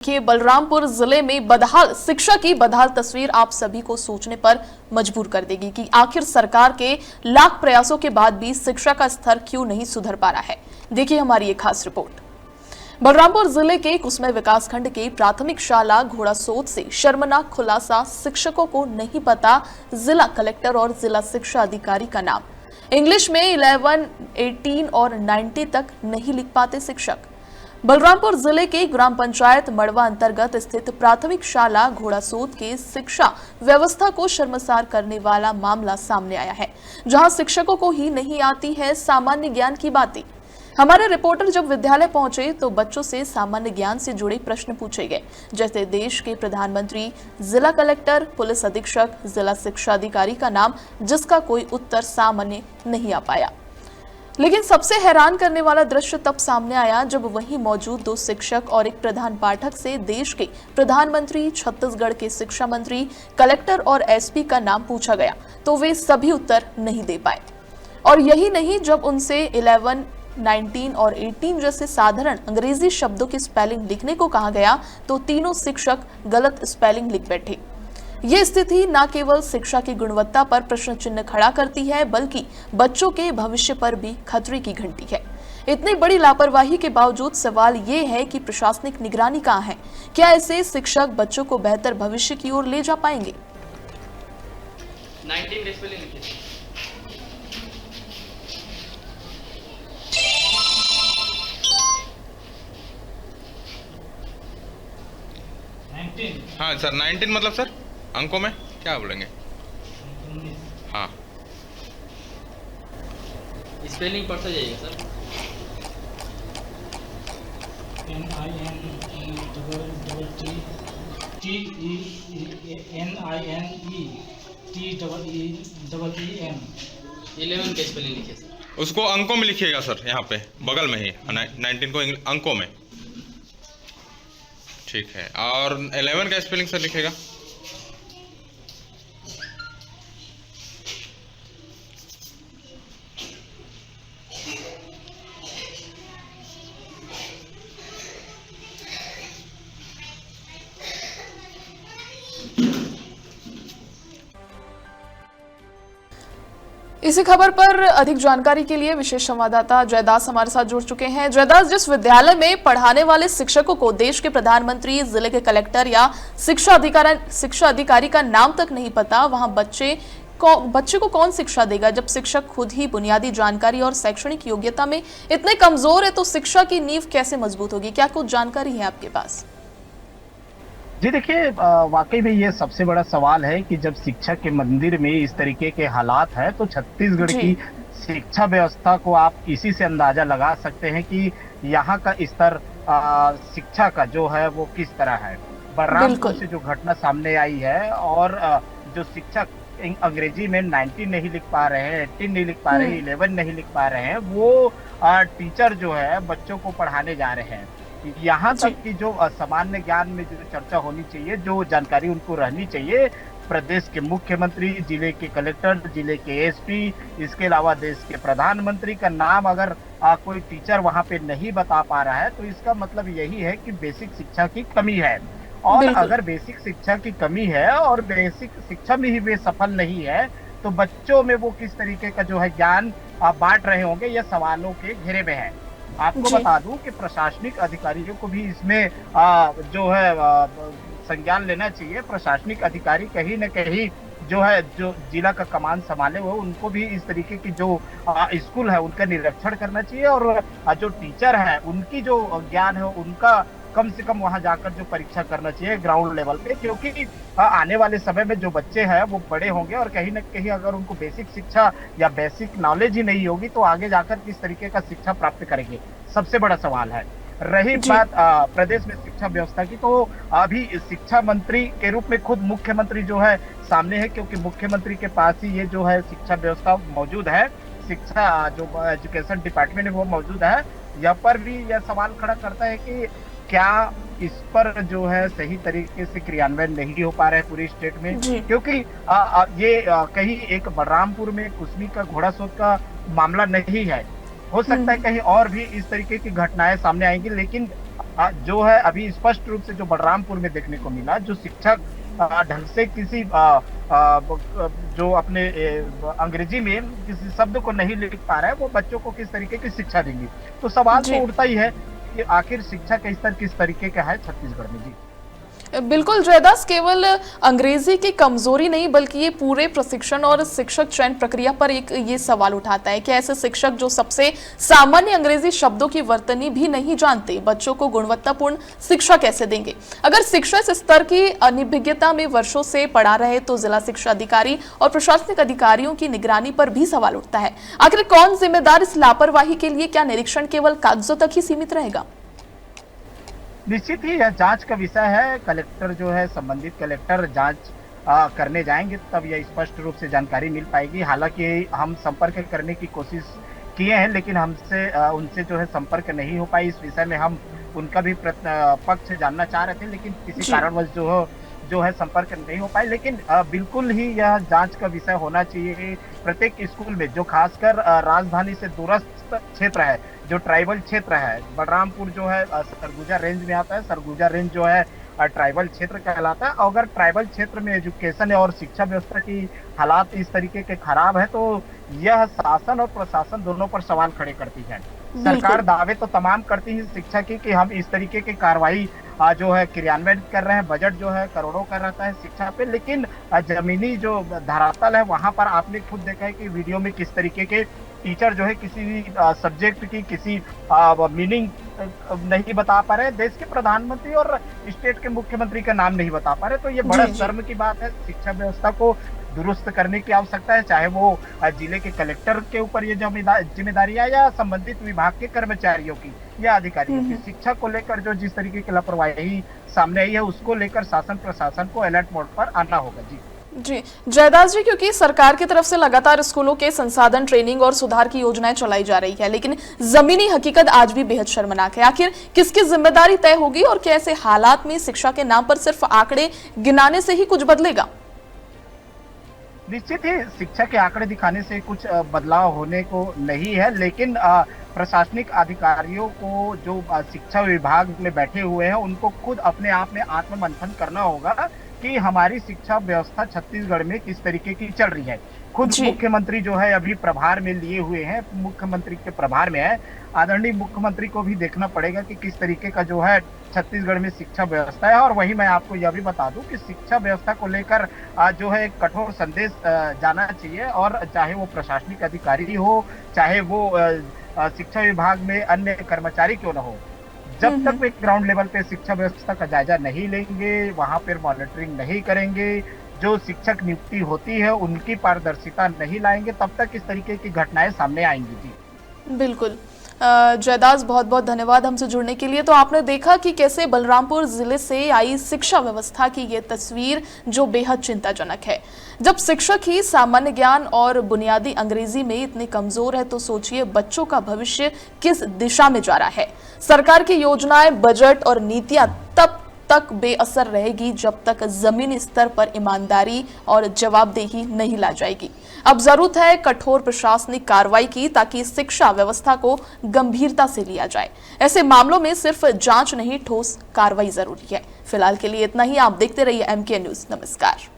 देखिए, बलरामपुर जिले में बदहाल शिक्षा की बदहाल तस्वीर आप सभी को सोचने पर मजबूर कर देगी कि आखिर सरकार के लाख प्रयासों के बाद भी शिक्षा का स्तर क्यों नहीं सुधर पा रहा है। देखिए हमारी ये खास रिपोर्ट। बलरामपुर जिले के कुसमे विकासखंड के प्राथमिक शाला घोड़ासोत से शर्मनाक खुलासा, शिक्षकों को नहीं पता जिला कलेक्टर और जिला शिक्षा अधिकारी का नाम। इंग्लिश में 11, 18 और 90 तक नहीं लिख पाते शिक्षक। बलरामपुर जिले के ग्राम पंचायत मड़वा अंतर्गत स्थित प्राथमिक शाला घोड़ासोत के शिक्षा व्यवस्था को शर्मसार करने वाला मामला सामने आया है, जहां शिक्षकों को ही नहीं आती है सामान्य ज्ञान की बातें। हमारे रिपोर्टर जब विद्यालय पहुंचे तो बच्चों से सामान्य ज्ञान से जुड़े प्रश्न पूछे गए, जैसे देश के प्रधानमंत्री, जिला कलेक्टर, पुलिस अधीक्षक, जिला शिक्षा अधिकारी का नाम, जिसका कोई उत्तर सामान्य नहीं आ पाया। लेकिन सबसे हैरान करने वाला दृश्य तब सामने आया जब वहीं मौजूद 2 शिक्षक और एक प्रधान पाठक से देश के प्रधानमंत्री, छत्तीसगढ़ के शिक्षा मंत्री, कलेक्टर और एसपी का नाम पूछा गया तो वे सभी उत्तर नहीं दे पाए। और यही नहीं, जब उनसे 11, 19 और 18 जैसे साधारण अंग्रेजी शब्दों की स्पेलिंग लिखने को कहा गया तो तीनों शिक्षक गलत स्पेलिंग लिख बैठे। ये स्थिति न केवल शिक्षा की गुणवत्ता पर प्रश्न चिन्ह खड़ा करती है, बल्कि बच्चों के भविष्य पर भी खतरे की घंटी है। इतनी बड़ी लापरवाही के बावजूद सवाल ये है कि प्रशासनिक निगरानी कहाँ है? क्या ऐसे शिक्षक बच्चों को बेहतर भविष्य की ओर ले जा पाएंगे? 19 डेसिबल लिखिए। हाँ सर, 19 मतलब सर अंकों में क्या बोलेंगे? हाँ, स्पेलिंग पढ़ते जाइए सर। NINETEEN 11 के स्पेलिंग लिखिए सर। उसको अंकों में लिखिएगा सर, यहाँ पे बगल में ही 19 को अंकों में। ठीक है, और 11 का स्पेलिंग सर लिखेगा। इसी खबर पर अधिक जानकारी के लिए विशेष संवाददाता जयदास हमारे साथ जुड़ चुके हैं। जयदास, जिस विद्यालय में पढ़ाने वाले शिक्षकों को देश के प्रधानमंत्री, जिले के कलेक्टर या शिक्षा अधिकारी का नाम तक नहीं पता, वहां बच्चे को कौन शिक्षा देगा? जब शिक्षक खुद ही बुनियादी जानकारी और शैक्षणिक योग्यता में इतने कमजोर है तो शिक्षा की नींव कैसे मजबूत होगी? क्या कुछ जानकारी है आपके पास? जी देखिए, वाकई में ये सबसे बड़ा सवाल है कि जब शिक्षा के मंदिर में इस तरीके के हालात है तो छत्तीसगढ़ की शिक्षा व्यवस्था को आप इसी से अंदाजा लगा सकते हैं कि यहाँ का स्तर शिक्षा का जो है वो किस तरह है। बलरामपुर से जो घटना सामने आई है और जो शिक्षक अंग्रेजी में 19 नहीं लिख पा रहे हैं, 18 नहीं लिख पा रहे हैं, 11 नहीं लिख पा रहे हैं, वो टीचर जो है बच्चों को पढ़ाने जा रहे हैं। यहाँ तक कि जो सामान्य ज्ञान में जो चर्चा होनी चाहिए, जो जानकारी उनको रहनी चाहिए, प्रदेश के मुख्यमंत्री, जिले के कलेक्टर, जिले के एसपी, इसके अलावा देश के प्रधानमंत्री का नाम अगर कोई टीचर वहाँ पे नहीं बता पा रहा है तो इसका मतलब यही है कि बेसिक शिक्षा की कमी है। और अगर बेसिक शिक्षा की कमी है और बेसिक शिक्षा में ही वे सफल नहीं है तो बच्चों में वो किस तरीके का जो है ज्ञान बांट रहे होंगे, यह सवालों के घेरे में है। आपको बता दूं कि प्रशासनिक अधिकारियों को भी इसमें जो है संज्ञान लेना चाहिए। प्रशासनिक अधिकारी कहीं न कहीं जो है जो जिला का कमान संभाले हुए, उनको भी इस तरीके की जो स्कूल है उनका निरीक्षण करना चाहिए और जो टीचर है उनकी जो ज्ञान है उनका कम से कम वहां जाकर जो परीक्षा करना चाहिए ग्राउंड लेवल पे, क्योंकि आने वाले समय में जो बच्चे हैं वो बड़े होंगे और कहीं न कहीं अगर उनको बेसिक शिक्षा या बेसिक नॉलेज ही नहीं होगी तो आगे जाकर किस तरीके का शिक्षा प्राप्त करेंगे, सबसे बड़ा सवाल है। रही बात प्रदेश में शिक्षा व्यवस्था की, तो अभी शिक्षा मंत्री के रूप में खुद मुख्यमंत्री जो है सामने है, क्योंकि मुख्यमंत्री के पास ही ये जो है शिक्षा व्यवस्था मौजूद है, शिक्षा जो एजुकेशन डिपार्टमेंट है वो मौजूद है। यहाँ पर भी यह सवाल खड़ा करता है कि क्या इस पर जो है सही तरीके से क्रियान्वयन नहीं हो पा रहा है पूरी स्टेट में, क्योंकि ये कहीं एक बलरामपुर में कुसमी का घोड़ासोत का मामला नहीं है, हो सकता है कहीं और भी इस तरीके की घटनाएं सामने आएंगी, लेकिन जो है अभी स्पष्ट रूप से जो बलरामपुर में देखने को मिला, जो शिक्षक ढंग से किसी जो अपने अंग्रेजी में किसी शब्द को नहीं लिख पा रहा है, वो बच्चों को किस तरीके की शिक्षा देंगी। तो सवाल तो उठता ही है कि आखिर शिक्षा का स्तर किस तरीके का है छत्तीसगढ़ में। जी बिल्कुल जयदास, केवल अंग्रेजी की कमजोरी नहीं बल्कि ये पूरे प्रशिक्षण और शिक्षक चयन प्रक्रिया पर एक ये सवाल उठाता है कि ऐसे शिक्षक जो सबसे सामान्य अंग्रेजी शब्दों की वर्तनी भी नहीं जानते, बच्चों को गुणवत्तापूर्ण शिक्षा कैसे देंगे। अगर शिक्षा इस स्तर की अनिभिज्ञता में वर्षों से पड़ा रहे तो जिला शिक्षा अधिकारी और प्रशासनिक अधिकारियों की निगरानी पर भी सवाल उठता है। आखिर कौन जिम्मेदार इस लापरवाही के लिए? क्या निरीक्षण केवल कागजों तक ही सीमित रहेगा? निश्चित ही यह जांच का विषय है। कलेक्टर जो है, संबंधित कलेक्टर जांच करने जाएंगे तब यह स्पष्ट रूप से जानकारी मिल पाएगी। हालांकि हम संपर्क करने की कोशिश किए हैं, लेकिन हमसे उनसे जो है संपर्क नहीं हो पाई। इस विषय में हम उनका भी पक्ष जानना चाह रहे थे, लेकिन किसी कारणवश जो है संपर्क नहीं हो पाए। लेकिन बिल्कुल ही यह जांच का विषय होना चाहिए। प्रत्येक स्कूल में जो खासकर राजधानी से दूरस्थ क्षेत्र है, जो ट्राइबल क्षेत्र है, बलरामपुर जो है सरगुजा रेंज में आता है। सरगुजा रेंज जो है ट्राइबल क्षेत्र कहलाता है। अगर ट्राइबल क्षेत्र में एजुकेशन और शिक्षा व्यवस्था की हालात इस तरीके के खराब है तो यह शासन और प्रशासन दोनों पर सवाल खड़े करती है। सरकार दावे तो तमाम करती है शिक्षा की कि हम इस तरीके की कार्रवाई जो है क्रियान्वित कर रहे हैं, बजट जो है करोड़ों का रहता है शिक्षा पे, लेकिन जमीनी जो धरातल है वहां पर आपने खुद देखा है कि वीडियो में किस तरीके के टीचर जो है किसी भी सब्जेक्ट की किसी मीनिंग नहीं बता पा रहे, देश के प्रधानमंत्री और स्टेट के मुख्यमंत्री का नाम नहीं बता पा रहे। तो ये बड़ा शर्म की बात है। शिक्षा व्यवस्था को दुरुस्त करने की आवश्यकता है, चाहे वो जिले के कलेक्टर के ऊपर ये जिम्मेदारी है या संबंधित विभाग के कर्मचारियों की या अधिकारियों की। शिक्षा को लेकर जो जिस तरीके की लापरवाही सामने आई है, उसको लेकर शासन प्रशासन को अलर्ट मोड पर आना होगा। जी जयदास जी, क्योंकि सरकार की तरफ से लगातार स्कूलों के संसाधन, ट्रेनिंग और सुधार की योजनाएं चलाई जा रही है, लेकिन जमीनी हकीकत आज भी बेहद शर्मनाक है। आखिर किसकी जिम्मेदारी तय होगी और क्या ऐसे हालात में शिक्षा के नाम पर सिर्फ आंकड़े गिनाने से ही कुछ बदलेगा? निश्चित ही शिक्षा के आंकड़े दिखाने से कुछ बदलाव होने को नहीं है, लेकिन प्रशासनिक अधिकारियों को जो शिक्षा विभाग में बैठे हुए हैं उनको खुद अपने आप में आत्ममंथन करना होगा कि हमारी शिक्षा व्यवस्था छत्तीसगढ़ में किस तरीके की चल रही है। खुद मुख्यमंत्री जो है अभी प्रभार में लिए हुए हैं, मुख्यमंत्री के प्रभार में है। आदरणीय मुख्यमंत्री को भी देखना पड़ेगा कि किस तरीके का जो है छत्तीसगढ़ में शिक्षा व्यवस्था है। और वहीं मैं आपको यह भी बता दूं कि शिक्षा व्यवस्था को लेकर जो है एक कठोर संदेश जाना चाहिए, और चाहे वो प्रशासनिक अधिकारी हो, चाहे वो शिक्षा विभाग में अन्य कर्मचारी क्यों न हो, जब तक वे ग्राउंड लेवल पे शिक्षा व्यवस्था का जायजा नहीं लेंगे, वहां पर मॉनिटरिंग नहीं करेंगे, जो शिक्षक नियुक्ति होती है उनकी पारदर्शिता नहीं लाएंगे, तब तक इस तरीके की घटनाएं सामने आएंगी। जी बिल्कुल जयदास, बहुत बहुत धन्यवाद हमसे जुड़ने के लिए। तो आपने देखा कि कैसे बलरामपुर जिले से आई शिक्षा व्यवस्था की ये तस्वीर जो बेहद चिंताजनक है। जब शिक्षक ही सामान्य ज्ञान और बुनियादी अंग्रेजी में इतने कमजोर है तो सोचिए बच्चों का भविष्य किस दिशा में जा रहा है। सरकार की योजनाएं, बजट और नीतियां तब तक बेअसर रहेगी जब तक जमीनी स्तर पर ईमानदारी और जवाबदेही नहीं ला जाएगी। अब जरूरत है कठोर प्रशासनिक कार्रवाई की ताकि शिक्षा व्यवस्था को गंभीरता से लिया जाए। ऐसे मामलों में सिर्फ जांच नहीं, ठोस कार्रवाई जरूरी है। फिलहाल के लिए इतना ही। आप देखते रहिए MK न्यूज। नमस्कार।